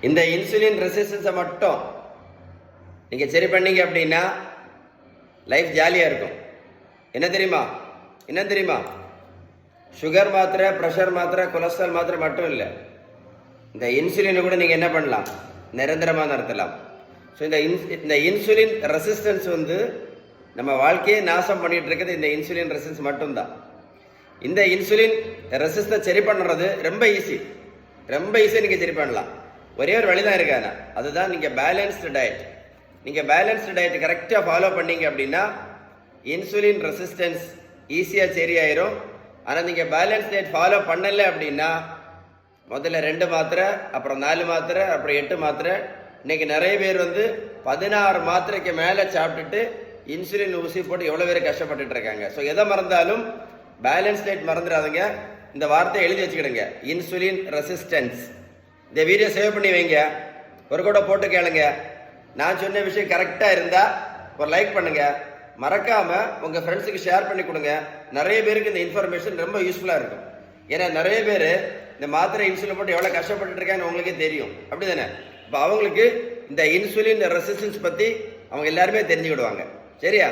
இந்த இன்சுலின் ரெசிஸ்டன்ஸை மட்டும் நீங்கள் சரி பண்ணீங்க அப்படின்னா லைஃப் ஜாலியாக இருக்கும். என்ன தெரியுமா சுகர் மாத்திரை, ப்ரெஷர் மாத்திரை, கொலஸ்ட்ரால் மாத்திரை மட்டும் இல்லை, இந்த இன்சுலினை கூட நீங்கள் என்ன பண்ணலாம், நிரந்தரமாக நடத்தலாம். ஸோ இந்த இன்சுலின் ரெசிஸ்டன்ஸ் நம்ம வாழ்க்கையை நாசம் பண்ணிட்டு இருக்கிறது இந்த இன்சுலின் ரெசிஸ்டன்ஸ் மட்டும்தான். இந்த இன்சுலின் ரெசிஸ்டன்ஸ் சரி பண்ணுறது ரொம்ப ஈஸி நீங்கள் சரி பண்ணலாம். ஒரே ஒரு வழி தான் இருக்காங்க, அதுதான் நீங்கள் பேலன்ஸ்டு டயட். நீங்கள் பேலன்ஸ்டு டயட் கரெக்டாக ஃபாலோ பண்ணீங்க அப்படின்னா இன்சுலின் ரெசிஸ்டன்ஸ் ஈஸியாக சரியாயிரும். ஆனால் நீங்கள் பேலன்ஸ் டயட் ஃபாலோ பண்ணலை அப்படின்னா முதல்ல 2 மாத்திரை, அப்புறம் 4 மாத்திரை, அப்புறம் 8 மாத்திரை. இன்னைக்கு நிறைய பேர் 16 மாத்திரைக்கு மேலே சாப்பிட்டுட்டு இன்சுலின் ஊசி போட்டு எவ்வளோ பேர் கஷ்டப்பட்டுட்டு இருக்காங்க. ஸோ எதை மறந்தாலும் பேலன்ஸ் டயட் மறந்துடாதுங்க. இந்த வார்த்தையை எழுதி வச்சுக்கிடுங்க, இன்சுலின் ரெசிஸ்டன்ஸ். இந்த வீடியோ சேவ் பண்ணி வைங்க, ஒரு கூட போட்டு கேளுங்க. நான் சொன்ன விஷயம் கரெக்டாக இருந்தால் ஒரு லைக் பண்ணுங்க, மறக்காமல் உங்கள் ஃப்ரெண்ட்ஸுக்கு ஷேர் பண்ணி கொடுங்க. நிறைய பேருக்கு இந்த இன்ஃபர்மேஷன் ரொம்ப யூஸ்ஃபுல்லாக இருக்கும். ஏன்னா நிறைய பேர் இந்த மாத்திரை இன்சுலின் போட்டு எவ்வளோ கஷ்டப்பட்டு இருக்காங்கன்னு உங்களுக்கே தெரியும், அப்படி தானே? இப்போ அவங்களுக்கு இந்த இன்சுலின் ரெசிஸ்டன்ஸ் பற்றி அவங்க எல்லாருமே தெரிஞ்சுக்கிடுவாங்க. சரியா?